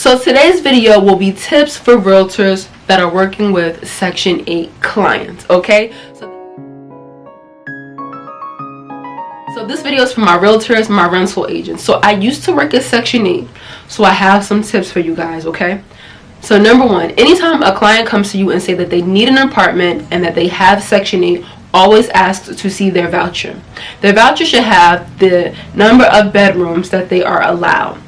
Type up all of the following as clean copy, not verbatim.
So today's video will be tips for realtors that are working with Section 8 clients, okay? So this video is for my realtors, my rental agents. So I used to work at Section 8, so I have some tips for you guys, okay? So number one, anytime a client comes to you and say that they need an apartment and that they have Section 8, always ask to see their voucher. Their voucher should have the number of bedrooms that they are allowed.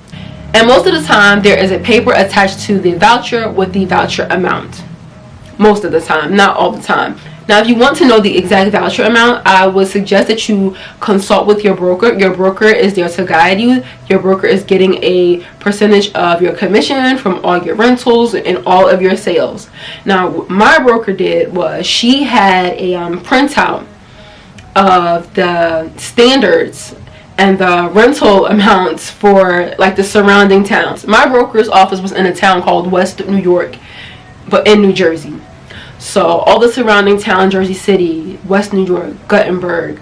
And most of the time, there is a paper attached to the voucher with the voucher amount. Most of the time, not all the time. Now, if you want to know the exact voucher amount, I would suggest that you consult with your broker. Your broker is there to guide you. Your broker is getting a percentage of your commission from all your rentals and all of your sales. Now, what my broker did was she had a printout of the standards and the rental amounts for like the surrounding towns. My broker's office was in a town called West New York, but in New Jersey. So all the surrounding towns, Jersey City, West New York, Guttenberg,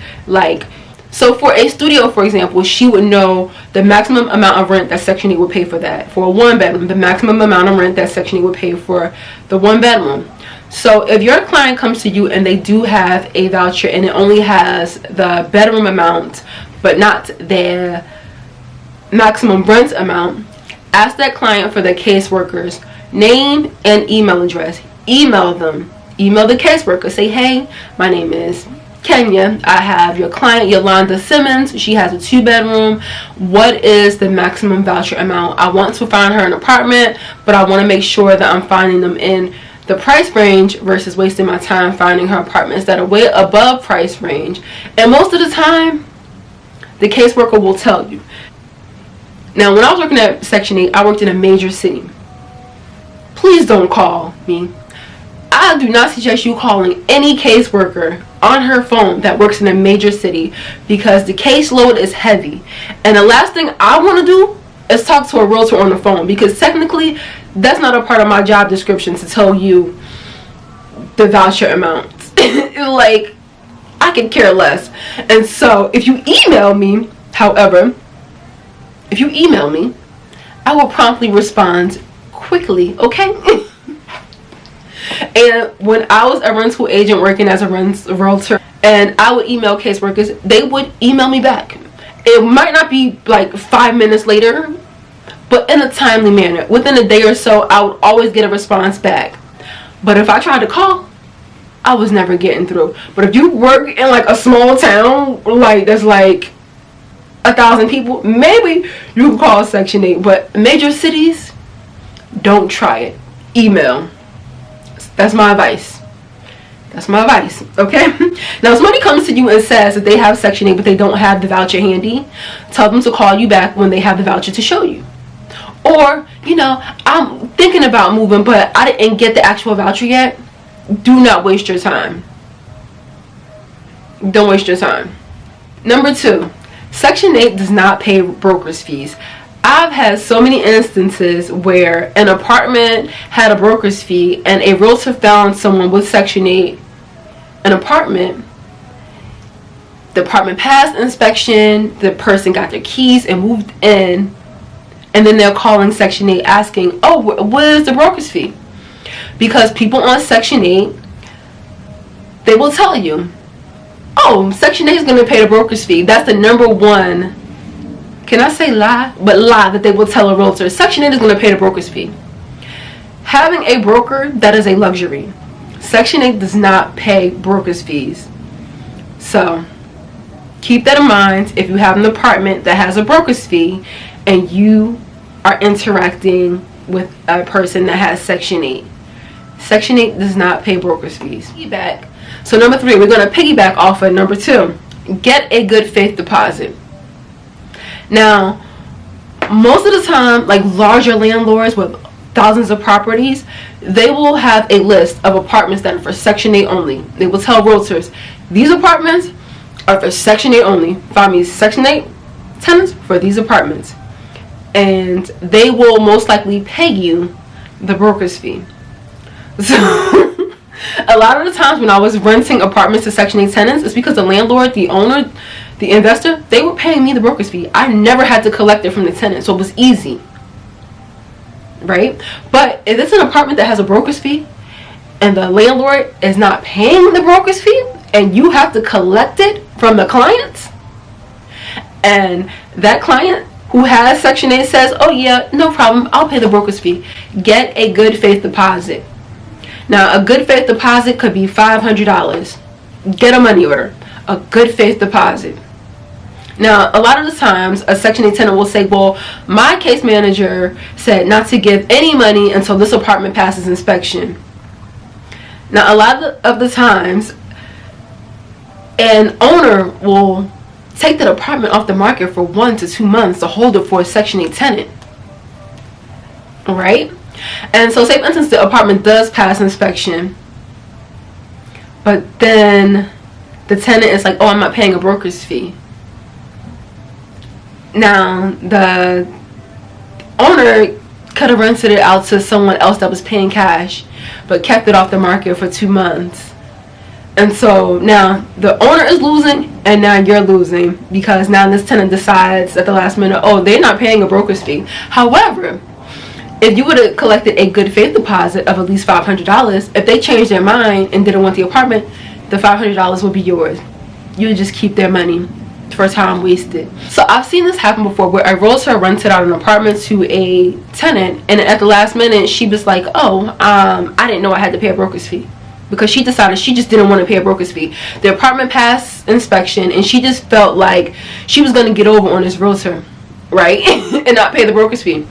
so for a studio, for example, she would know the maximum amount of rent that Section 8 would pay for that. For a one bedroom, the maximum amount of rent that Section 8 would pay for the one bedroom. So if your client comes to you and they do have a voucher and it only has the bedroom amount, but not their maximum rent amount, ask that client for the caseworker's name and email address. Email them. Email the caseworker. Say, hey, my name is Kenya. I have your client Yolanda Simmons. She has a 2-bedroom. What is the maximum voucher amount? I want to find her an apartment, but I want to make sure that I'm finding them in the price range versus wasting my time finding her apartments that are way above price range. And most of the time, the caseworker will tell you. Now, when I was working at Section 8, I worked in a major city. Please don't call me. I do not suggest you calling any caseworker on her phone that works in a major city, because the caseload is heavy. And the last thing I want to do is talk to a realtor on the phone, because technically that's not a part of my job description to tell you the voucher amount. Like, I could care less. And so if you email me, however, if you email me, I will promptly respond quickly, okay? And when I was a rental agent working as a realtor, and I would email caseworkers, they would email me back. It might not be like 5 minutes later, but in a timely manner. Within a day or so, I would always get a response back. But if I tried to call, I was never getting through. But if you work in like a small town, like there's like 1,000 people, maybe you can call Section 8. But major cities, don't try it. Email. That's my advice. That's my advice, okay? Now, if somebody comes to you and says that they have Section 8 but they don't have the voucher handy, tell them to call you back when they have the voucher to show you. Or, I'm thinking about moving but I didn't get the actual voucher yet. Do not waste your time. Don't waste your time. Number 2, Section 8 does not pay broker's fees. I've had so many instances where an apartment had a broker's fee and a realtor found someone with Section 8 an apartment. The apartment passed inspection, the person got their keys and moved in, and then they're calling Section 8 asking, oh, what is the broker's fee? Because people on Section 8, they will tell you, oh, Section 8 is going to pay the broker's fee. That's the number one, can I say lie? But lie that they will tell a realtor. Section 8 is going to pay the broker's fee. Having a broker, that is a luxury. Section 8 does not pay broker's fees. So keep that in mind if you have an apartment that has a broker's fee and you are interacting with a person that has Section 8. Section 8 does not pay broker's fees. Piggyback. So number 3, we're going to piggyback off of number 2. Get a good faith deposit. Now, most of the time, like larger landlords with thousands of properties, they will have a list of apartments that are for Section 8 only. They will tell realtors, these apartments are for Section 8 only. Find me Section 8 tenants for these apartments. And they will most likely pay you the broker's fee. So a lot of the times when I was renting apartments to Section 8 tenants, it's because the landlord, the owner, the investor, they were paying me the broker's fee. I never had to collect it from the tenant, so it was easy. right? But if it's an apartment that has a broker's fee and the landlord is not paying the broker's fee and you have to collect it from the clients, and that client who has Section 8 says, oh yeah, no problem, I'll pay the broker's fee, get a good faith deposit. Now, a good faith deposit could be $500. Get a money order, a good faith deposit. Now, a lot of the times, a Section 8 tenant will say, well, my case manager said not to give any money until this apartment passes inspection. Now, a lot of the times, an owner will take that apartment off the market for 1 to 2 months to hold it for a Section 8 tenant. Right? And so, say for instance, the apartment does pass inspection, but then the tenant is like, oh, I'm not paying a broker's fee. Now, the owner could have rented it out to someone else that was paying cash, but kept it off the market for 2 months. And so now the owner is losing, and now you're losing, because now this tenant decides at the last minute, oh, they're not paying a broker's fee. However, if you would have collected a good faith deposit of at least $500, if they changed their mind and didn't want the apartment, the $500 would be yours. You would just keep their money for time wasted. So I've seen this happen before, where a realtor rented out an apartment to a tenant, and at the last minute she was like, oh, I didn't know I had to pay a broker's fee, because she decided she just didn't want to pay a broker's fee. The apartment passed inspection and she just felt like she was going to get over on this realtor, right? And not pay the broker's fee.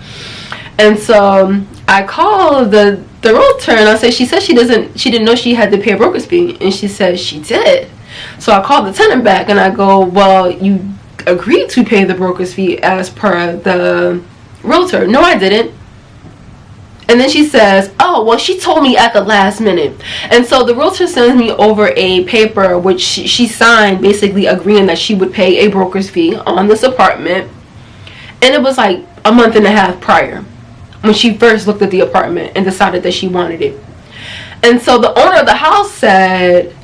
And so I called the realtor and I said, she didn't know she had to pay a broker's fee. And she said she did. So I called the tenant back and I go, well, you agreed to pay the broker's fee as per the realtor. No, I didn't. And then she says, oh, well, she told me at the last minute. And so the realtor sends me over a paper which she signed, basically agreeing that she would pay a broker's fee on this apartment. And it was like a month and a half prior, when she first looked at the apartment and decided that she wanted it. And so the owner of the house said,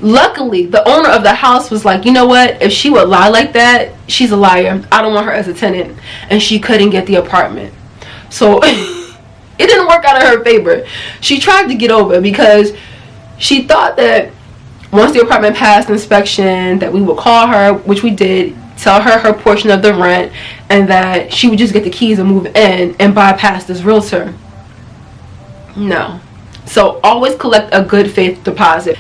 luckily, the owner of the house was like, you know what? If she would lie like that, she's a liar. I don't want her as a tenant. And she couldn't get the apartment. So it didn't work out in her favor. She tried to get over it because she thought that once the apartment passed inspection, that we would call her, which we did, tell her her portion of the rent, and that she would just get the keys and move in and bypass this realtor. No. So always collect a good faith deposit.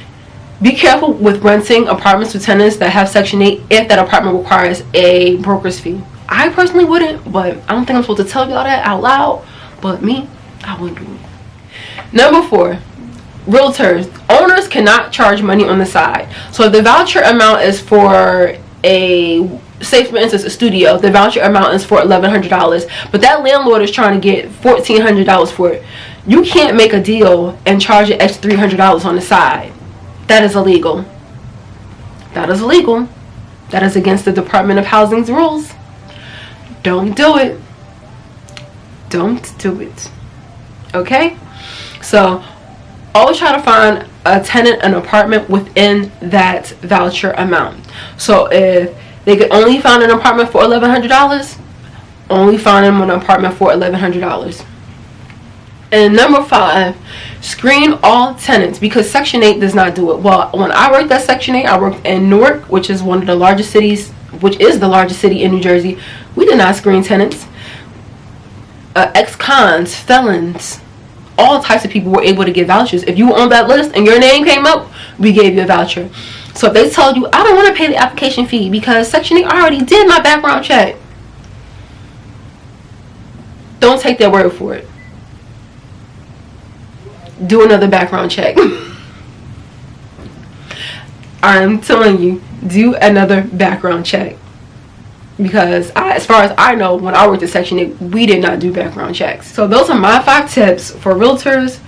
Be careful with renting apartments to tenants that have Section 8 if that apartment requires a broker's fee. I personally wouldn't, but I don't think I'm supposed to tell y'all that out loud. But me, I wouldn't do it. Number 4, realtors. Owners cannot charge money on the side. So if the voucher amount is for a, say for instance, a studio, the voucher amount is for $1,100, but that landlord is trying to get $1,400 for it. You can't make a deal and charge an extra $300 on the side. That is illegal. That is illegal. That is against the Department of Housing's rules. Don't do it. Don't do it. Okay? So always try to find a tenant, an apartment within that voucher amount. So if they could only find an apartment for $1,100, only find them an apartment for $1,100. And number 5, screen all tenants, because Section 8 does not do it. Well, when I worked at Section 8, I worked in Newark, which is one of the largest cities, which is the largest city in New Jersey. We did not screen tenants. Ex-cons, felons, all types of people were able to get vouchers. If you were on that list and your name came up, we gave you a voucher. So if they told you, I don't want to pay the application fee because Section 8 already did my background check, don't take their word for it. Do another background check. I'm telling you, do another background check. Because as far as I know, when I worked at Section 8, we did not do background checks. So those are my 5 tips for realtors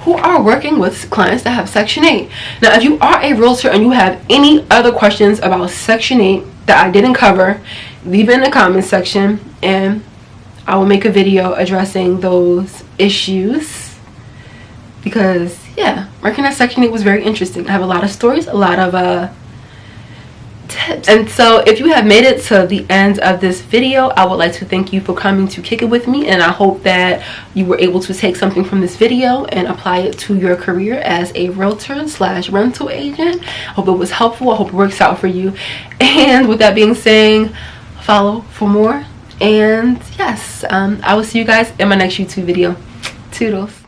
who are working with clients that have Section 8. Now, if you are a realtor and you have any other questions about Section 8 that I didn't cover, leave it in the comments section and I will make a video addressing those issues. Because, yeah, working at Section 8 was very interesting. I have a lot of stories, a lot of tips. And so if you have made it to the end of this video, I would like to thank you for coming to kick it with me, and I hope that you were able to take something from this video and apply it to your career as a realtor / rental agent. I hope it was helpful. I hope it works out for you. And with that being said, follow for more, and yes, I will see you guys in my next YouTube video. Toodles.